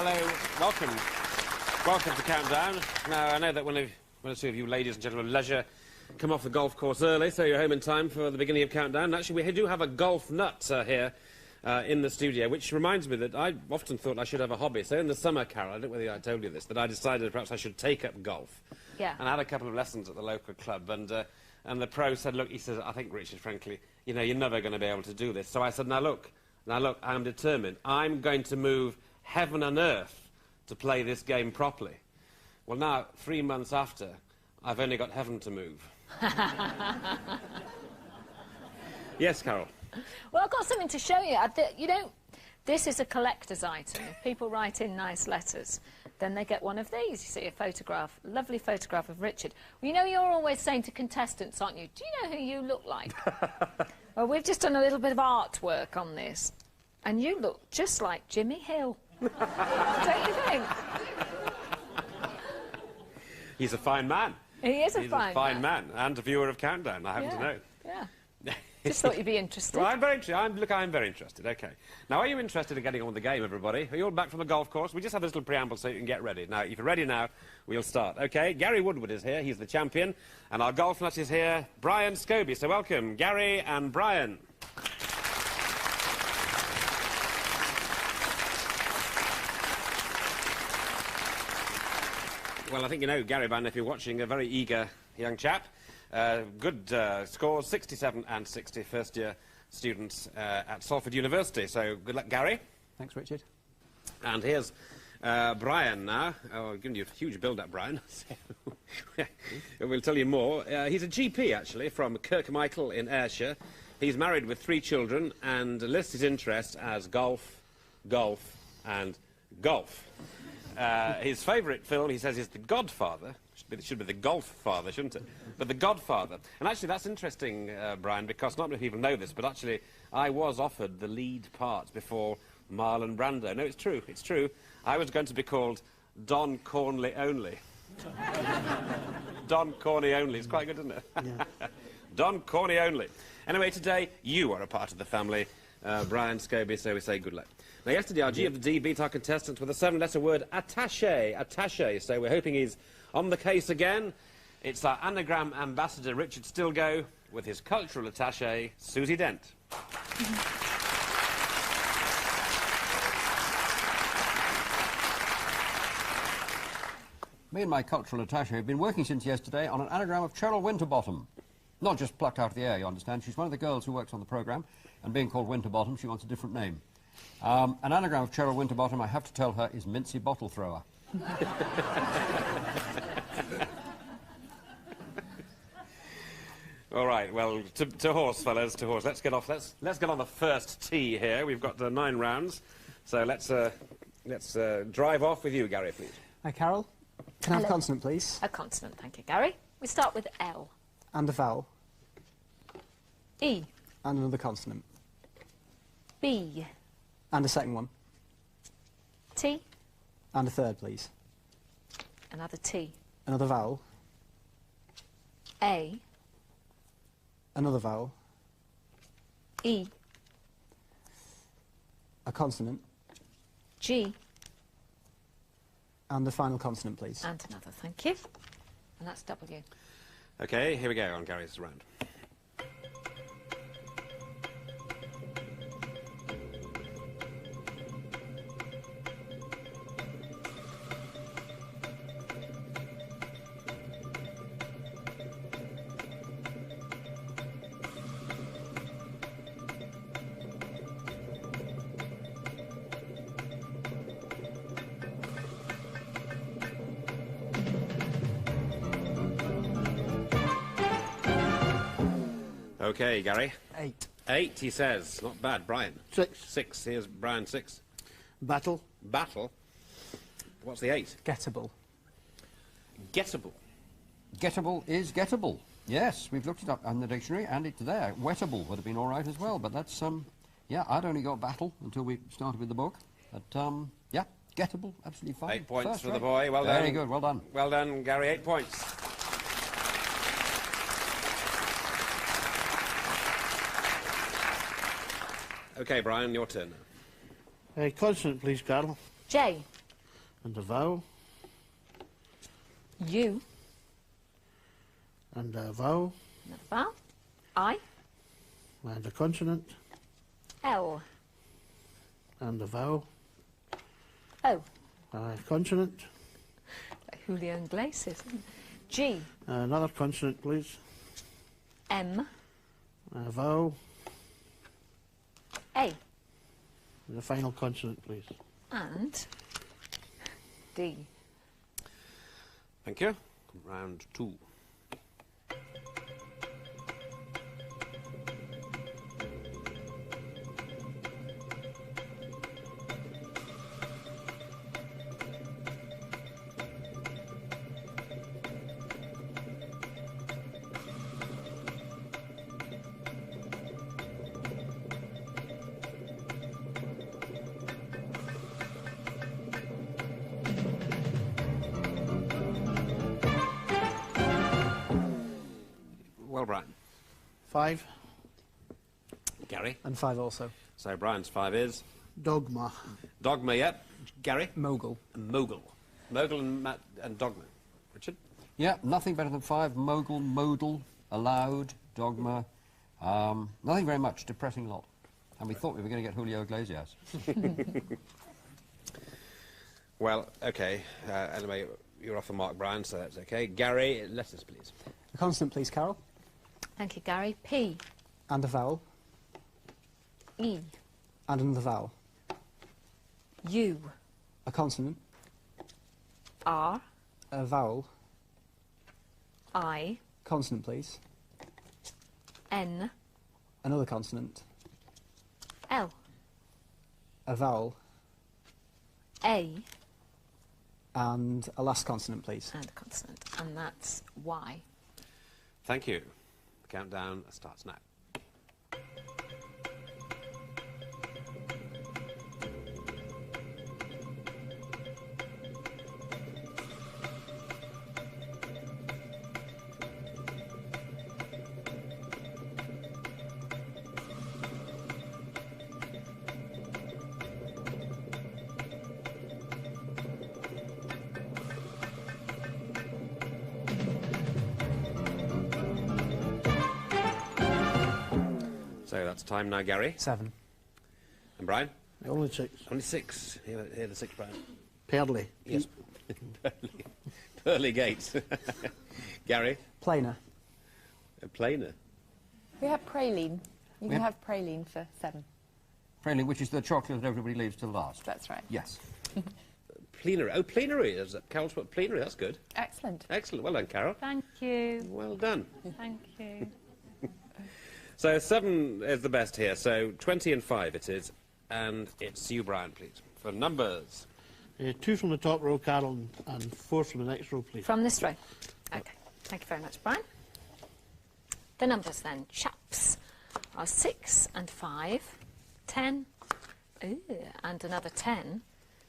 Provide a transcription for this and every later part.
hello, welcome. Welcome to Countdown. Now, I know that one or two of you ladies and gentlemen of leisure come off the golf course early, so you're home in time for the beginning of Countdown. Actually, we do have a golf nut here in the studio, which reminds me that I often thought I should have a hobby. So in the summer, Carol, I don't know whether I told you this, that I decided perhaps I should take up golf. Yeah. And I had a couple of lessons at the local club, and the pro said, look, he says, I think, Richard, frankly, you know, you're never going to be able to do this. So I said, now look, I'm determined. I'm going to move heaven and earth to play this game properly. Well, now, 3 months after, I've only got heaven to move. Yes, Carol? Well, I've got something to show you. You know, this is a collector's item. If people write in nice letters, then they get one of these. You see a photograph, lovely photograph of Richard. Well, you know, you're always saying to contestants, aren't you, do you know who you look like? Well, we've just done a little bit of artwork on this, and you look just like Jimmy Hill. Don't you think? He's a fine man. He is a He's fine a fine man. And a viewer of Countdown, I happen to know. Yeah. Just thought you'd be interested. Well, I'm very interested. Look, I'm very interested. OK. Now, are you interested in getting on with the game, everybody? Are you all back from the golf course? We just have this little preamble so you can get ready. Now, if you're ready now, we'll start. OK, Gary Woodward is here. He's the champion. And our golf nut is here, Brian Scobie. So welcome, Gary and Brian. Well, I think you know Gary by now, if you're watching, a very eager young chap. Good scores, 67 and 60, first-year students at Salford University. So good luck, Gary. Thanks, Richard. And here's Brian now. Oh, I've given you a huge build-up, Brian. We'll tell you more. He's a GP, actually, from Kirkmichael in Ayrshire. He's married with 3 children and lists his interests as golf, golf and golf. His favourite film, he says, is The Godfather. It should be The Golf Father, shouldn't it? But The Godfather. And actually, that's interesting, Brian, because not many people know this, but actually, I was offered the lead part before Marlon Brando. No, it's true, it's true. I was going to be called Don Corleone. Don Corleone. It's quite good, isn't it? Yeah. Don Corleone. Anyway, today, you are a part of the family, Brian Scobie, so we say good luck. Now, yesterday, our G of the D beat our contestant with a 7-letter word, attaché, attaché. So we're hoping he's on the case again. It's our anagram ambassador, Richard Stilgo, with his cultural attaché, Susie Dent. Me and my cultural attaché have been working since yesterday on an anagram of Cheryl Winterbottom. Not just plucked out of the air, you understand. She's one of the girls who works on the programme, and being called Winterbottom, she wants a different name. An anagram of Cheryl Winterbottom, I have to tell her, is Mincy Bottle Thrower. All right, well, to horse, fellas, to horse. Let's get off. Let's get on the first tee here. We've got 9 rounds, so let's drive off with you, Gary, please. Hi, Carol. Can I have a consonant, please? A consonant, thank you, Gary. We start with L. And a vowel. E. And another consonant. B. And a second one. T. And a third, please. Another T. Another vowel. A. Another vowel. E. A consonant. G. And the final consonant, please. And another, thank you. And that's W. OK, here we go on Gary's round. OK, Gary. 8. 8, he says. Not bad. Brian. 6. 6. Here's Brian, 6. Battle. Battle. What's the 8? Gettable. Gettable. Gettable is gettable. Yes, we've looked it up in the dictionary, and it's there. Wettable would have been all right as well, but that's, yeah, I'd only got battle until we started with the book. But, yeah, gettable, absolutely fine. 8 points First for the rate. boy. Well done. Very good, well done. Well done, Gary. 8 points. OK, Brian, your turn now. Consonant, please, Carol. J. and a vowel, U. and a vowel, Another vowel. I. and a consonant, L. and a vowel, O. a consonant, Like Julio Iglesias. G. another consonant, please, M. a vowel, A. and a final consonant, please. And D. Thank you. Round 2. Well, Brian. 5, Gary. And 5 also. So Brian's 5 is dogma, Dogma, yep. Gary. Mogul. And Mogul. Mogul and Dogma. Richard? Yeah, nothing better than 5. Mogul, modal, allowed, dogma. Nothing very much. Depressing lot. And we thought we were going to get Julio Iglesias. Well, OK. Anyway, you're off the mark, Brian, so that's OK. Gary, letters, please. A consonant, please, Carol. Thank you, Gary. P. And a vowel. E. And another vowel. U. A consonant. R. A vowel. I. Consonant, please. N. Another consonant. L. A vowel. A. And a last consonant, please. And a consonant. And that's Y. Thank you. The countdown starts now. So that's time now, Gary. 7. And Brian? only 6, Only 6. Here the 6, Brian. pearly, Yes. Pearly Gates. Gary? Plainer. A planer. We have praline. You can Yeah. have praline for 7. Friendly, which is the chocolate that everybody leaves till last. That's right. Yes. Plenary. Oh, plenary. Carol's put plenary. That's good. Excellent. Excellent. Well done, Carol. Thank you. Well done. Thank you. So 7 is the best here. So 20 and 5 it is. And it's you, Brian, please. For numbers. 2 from the top row, Carol, and 4 from the next row, please. From this row. OK. Thank you very much, Brian. The numbers then, chaps, are 6 and 5, 10, and another 10,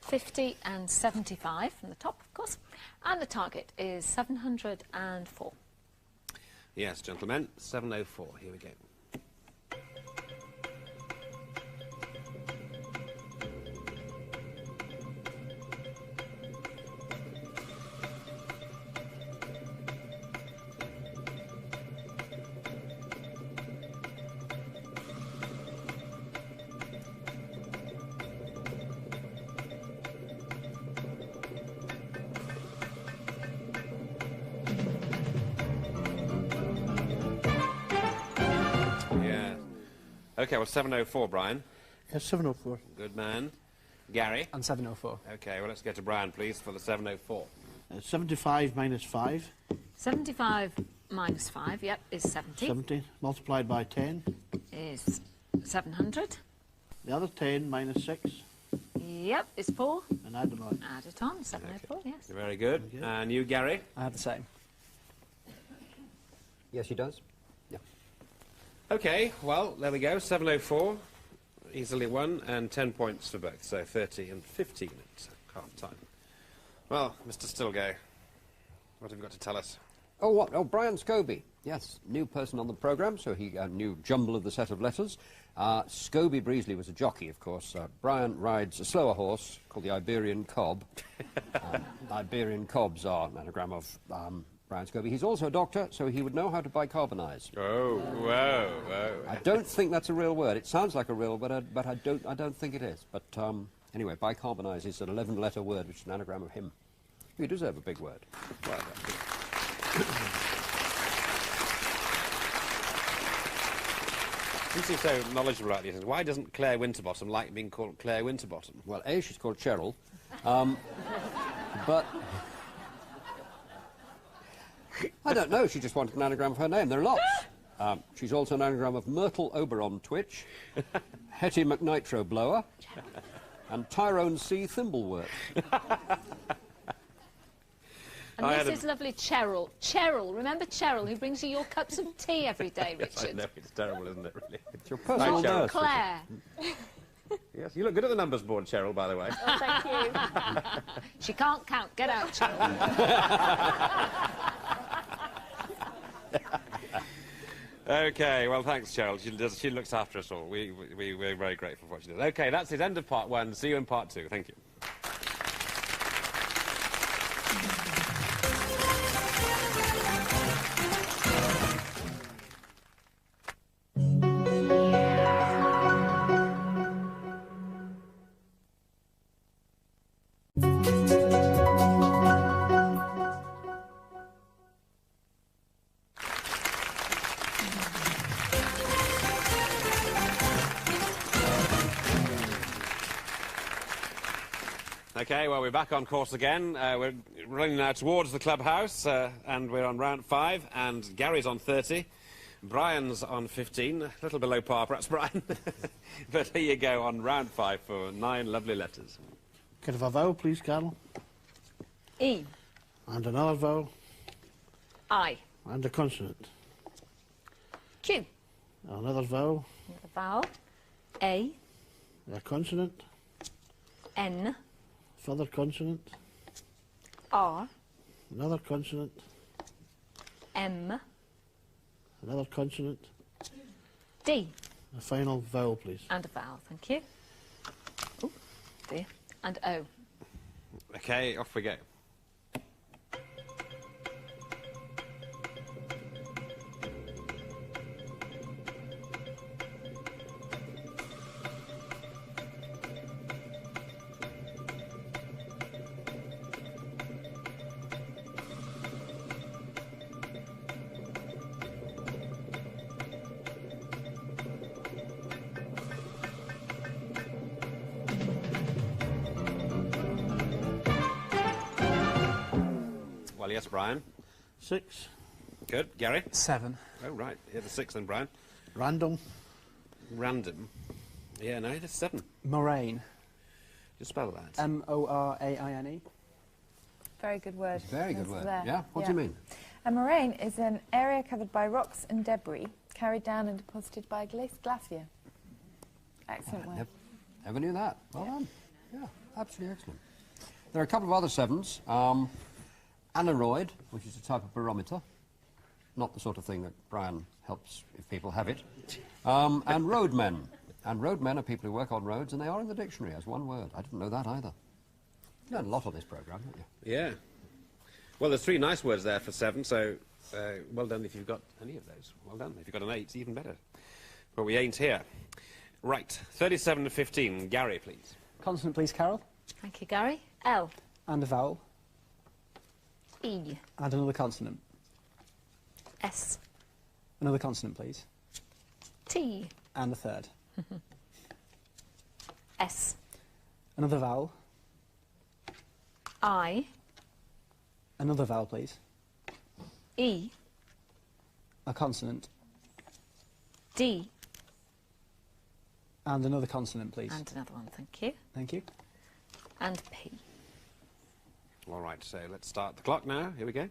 50 and 75 from the top, of course. And the target is 704. Yes, gentlemen. 704. Here we go. OK, well, 704, Brian. Yes, 704. Good man. Gary? And 704. OK, well, let's get to Brian, please, for the 704. 75 minus 5, 75 minus 5, yep, is 70. 70, multiplied by 10. Is 700. The other 10 minus 6, Yep, is 4. and add them on. Add it on, 704, yes. Very good. Okay. And you, Gary? I have the same. Yes, he does. Yeah. OK, well, there we go. 704. Easily won, and 10 points for both. So 30 and 15 at half-time. Well, Mr. Stilgo, what have you got to tell us? Oh, what? Oh, Brian Scobie. Yes, new person on the programme, so he new jumble of the set of letters. Scobie Breesley was a jockey, of course. Brian rides a slower horse called the Iberian Cob. Iberian Cobs are an anagram of Brian Scobie. He's also a doctor, so he would know how to bicarbonise. Oh, whoa, whoa. I don't think that's a real word. It sounds like a real word, but I don't think it is. But anyway, bicarbonise is an 11-letter word, which is an anagram of him. You deserve a big word. Well, You seem so knowledgeable about these things. Why doesn't Claire Winterbottom like being called Claire Winterbottom? well, A, she's called Cheryl, but I don't know. She just wanted an anagram of her name. There are lots. She's also an anagram of Myrtle Oberon Twitch, Hetty McNitro Blower, and Tyrone C. Thimbleworth. And this is lovely Cheryl. Cheryl, remember Cheryl, who brings you your cups of tea every day, Richard? I know, it's terrible, isn't it, really? It's your personal Cheryl. nurse. Claire. Yes, you look good at the numbers board, Cheryl, by the way. Oh, thank you. She can't count. Get out, Cheryl. OK, well, thanks, Cheryl. She looks after us all. We're very grateful for what she does. OK, that's it. End of part 1. See you in part 2. Thank you. OK, well, we're back on course again. We're running now towards the clubhouse, and we're on round 5, and Gary's on 30. Brian's on 15, a little below par, perhaps, Brian. But here you go on round 5 for 9 lovely letters. Could I have a vowel, please, Carol? E. And another vowel. I. And a consonant. Q. Another vowel. The vowel. A. A consonant. N. Further consonant. R. Another consonant. M. Another consonant. D. A final vowel, please. And a vowel, thank you. Oh, dear. And O. OK, off we go. Well, yes, Brian. 6. Good. Gary? 7. Oh, right. Here's the 6 then, Brian. Random. Random. Yeah, no, there's 7. Moraine. Just spell that. M-O-R-A-I-N-E. Very good word. It's a very good That's word. there. Yeah? What do you mean? A moraine is an area covered by rocks and debris carried down and deposited by a glacier. Excellent word. Never knew that. Well done. Yeah, absolutely excellent. There are a couple of other 7s. Aneroid, which is a type of barometer. Not the sort of thing that Brian helps if people have it. And roadmen. And roadmen are people who work on roads, and they are in the dictionary as one word. I didn't know that either. You learn a lot on this programme, don't you? Yeah. Well, there's 3 nice words there for 7, so well done if you've got any of those. Well done. If you've got an 8, even better. But we ain't here. Right, 37 to 15. Gary, please. Consonant, please, Carol. Thank you, Gary. L. And a vowel. E. And another consonant. S. Another consonant, please. T. And a third. S. Another vowel. I. Another vowel, please. E. A consonant. D. And another consonant, please. And another one, thank you. Thank you. And P. All right, so let's start the clock now. Here we go.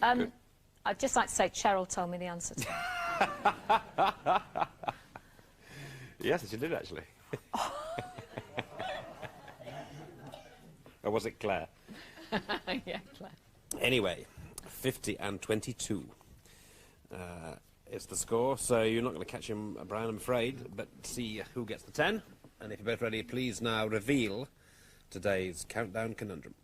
I'd just like to say Cheryl told me the answer to that. Yes, she did, actually. Or was it Claire? Yeah, Claire. Anyway, 50 and 22 is the score, so you're not going to catch him, Brian, I'm afraid, but see who gets the 10. And if you're both ready, please now reveal today's countdown conundrum.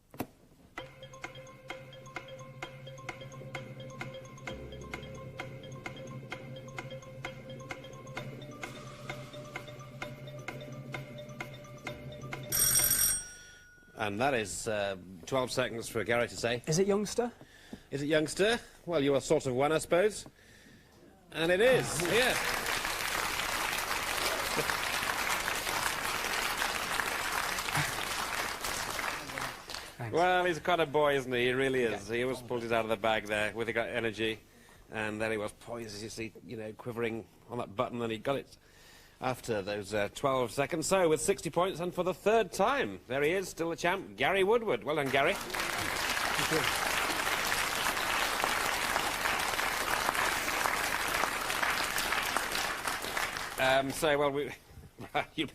And that is 12 seconds for Gary to say. Is it youngster? Is it youngster? Well, you are sort of one, I suppose. And it is, yeah. Well, he's a kind of boy, isn't he? He really is. He always pulled it out of the bag there with the energy. And then he was poised, as you see, you know, quivering on that button, and he got it after those 12 seconds. So, with 60 points, and for the third time, there he is, still the champ, Gary Woodward. Well done, Gary. Thank you.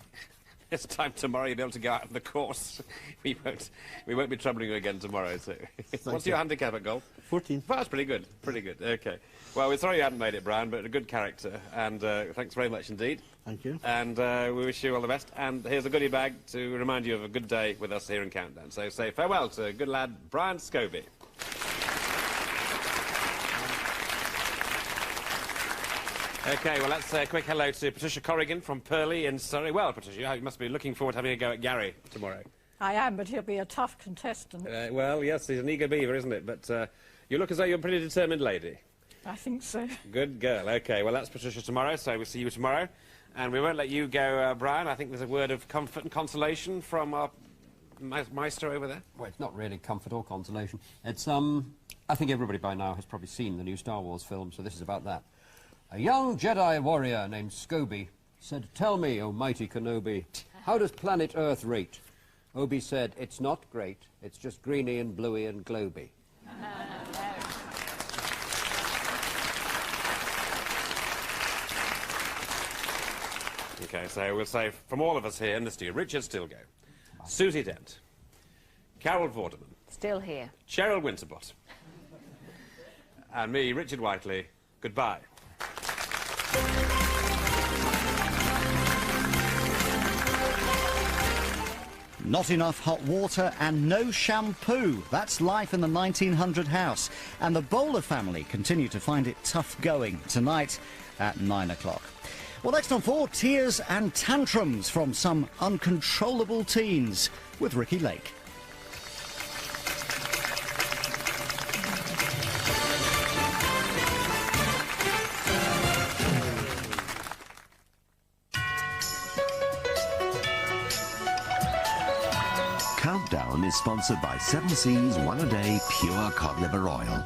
This time tomorrow you'll be able to go out of the course. We won't be troubling you again tomorrow. So, what's your handicap at golf? 14. Well, that's pretty good. Pretty good. Okay. Well, we're sorry you hadn't made it, Brian, but a good character. And thanks very much indeed. Thank you. And we wish you all the best. And here's a goodie bag to remind you of a good day with us here in Countdown. So say farewell to good lad Brian Scobie. OK, well, let's say a quick hello to Patricia Corrigan from Purley in Surrey. Well, Patricia, you must be looking forward to having a go at Gary tomorrow. I am, but he'll be a tough contestant. Well, yes, he's an eager beaver, isn't it? But you look as though you're a pretty determined lady. I think so. Good girl. OK, well, that's Patricia tomorrow, so we'll see you tomorrow. And we won't let you go, Brian. I think there's a word of comfort and consolation from our maestro over there. Well, it's not really comfort or consolation. It's, I think everybody by now has probably seen the new Star Wars film, so this is about that. A young Jedi warrior named Scobie said, "Tell me, O mighty Kenobi, how does planet Earth rate?" Obi said, "It's not great, it's just greeny and bluey and globy." OK, so we'll say from all of us here in the studio, Richard Stilgo, Susie Dent, Carol Vorderman, Still here. Cheryl Winterbottom, and me, Richard Whiteley, goodbye. Not enough hot water and no shampoo. That's life in the 1900 house. And the Bowler family continue to find it tough going tonight at 9 o'clock. Well, next on 4, tears and tantrums from some uncontrollable teens with Ricky Lake. Countdown is sponsored by 7 Seas One A Day Pure Cod Liver Oil.